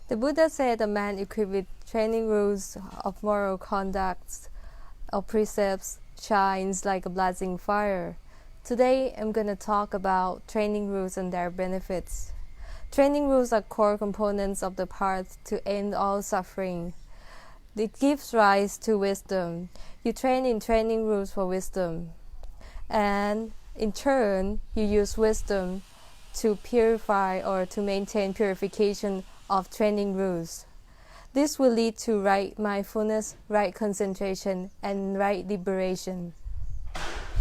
The Buddha said a man equipped with training rules of moral conduct or precepts shines like a blazing fire. Today I'm going to talk about training rules and their benefits. Training rules are core components of the path to end all suffering. It gives rise to wisdom. You train in training rules for wisdom. And in turn, you use wisdom to purify or to maintain purification of training rules. This will lead to right mindfulness, right concentration, and right liberation.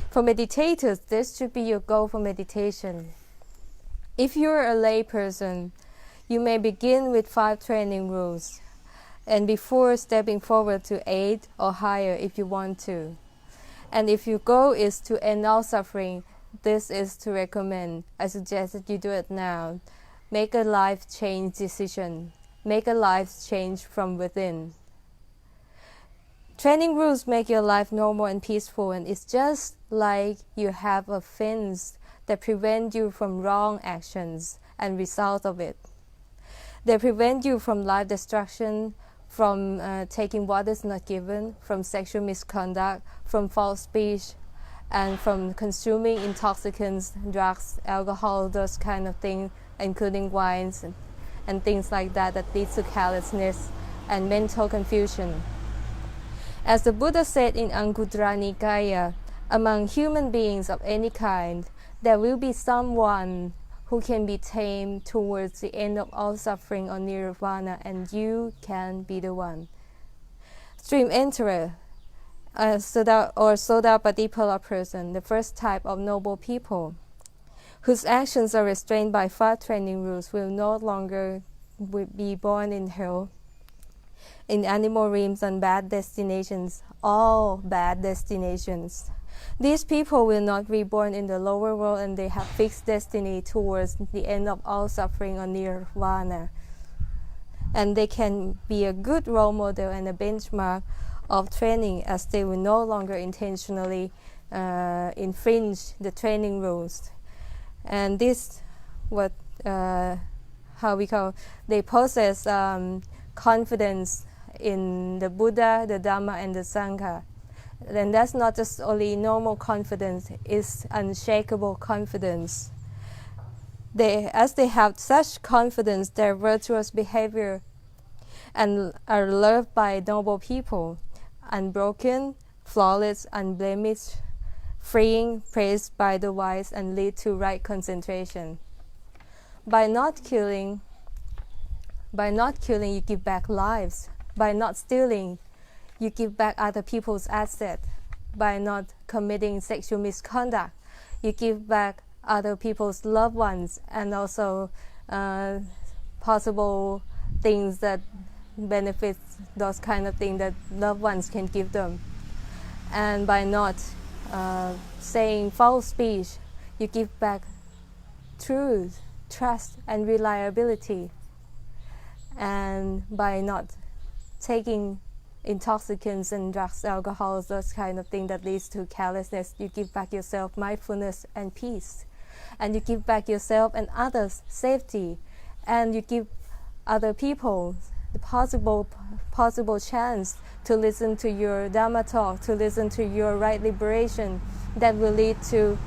For meditators, this should be your goal for meditation. If you're a lay person, you may begin with 5 training rules, and before stepping forward to 8 or higher if you want to. And if your goal is to end all suffering, this is to recommend. I suggest that you do it now. Make a life change decision. Make a life change from within. Training rules make your life normal and peaceful, and it's just like you have a fence that prevent you from wrong actions and results of it. They prevent you from life destruction, from taking what is not given, from sexual misconduct, from false speech, and from consuming intoxicants, drugs, alcohol, those kind of things, including wines and things like that leads to carelessness and mental confusion. As the Buddha said in Anguttara Nikaya, among human beings of any kind, there will be someone who can be tamed towards the end of all suffering or nirvana, and you can be the one. Stream enterer, Sodapatipala person, the first type of noble people, whose actions are restrained by 5 training rules, will no longer be born in hell, in animal realms and bad destinations, all bad destinations. These people will not be born in the lower world, and they have fixed destiny towards the end of all suffering or nirvana. And they can be a good role model and a benchmark of training, as they will no longer intentionally infringe the training rules. And this, they possess confidence in the Buddha, the Dhamma, and the Sangha. Then that's not just only normal confidence, it's unshakable confidence. As they have such confidence, their virtuous behavior and are loved by noble people, unbroken, flawless, unblemished, freeing, praised by the wise, and lead to right concentration. By not killing, you give back lives. By not stealing, you give back other people's assets. By not committing sexual misconduct, you give back other people's loved ones, and also possible things that benefit those kind of things that loved ones can give them. And by not saying false speech, you give back truth, trust, and reliability. And by not taking intoxicants and drugs, alcohol, those kind of things that leads to carelessness, you give back yourself mindfulness and peace. And you give back yourself and others safety. And you give other people the possible chance to listen to your Dhamma talk, to listen to your right liberation that will lead to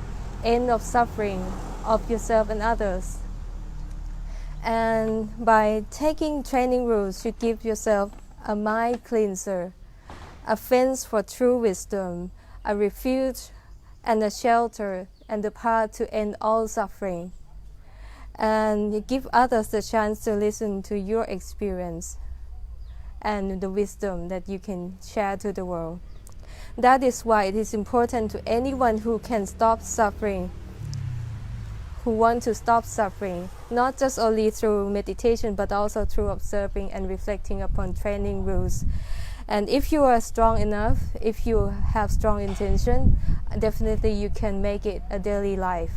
end of suffering of yourself and others. And by taking training rules, you give yourself a mind cleanser, a fence for true wisdom, a refuge and a shelter, and the path to end all suffering. And you give others the chance to listen to your experience and the wisdom that you can share to the world. That is why it is important to anyone who can stop suffering, who want to stop suffering, not just only through meditation, but also through observing and reflecting upon training rules. And if you are strong enough, if you have strong intention, definitely you can make it a daily life.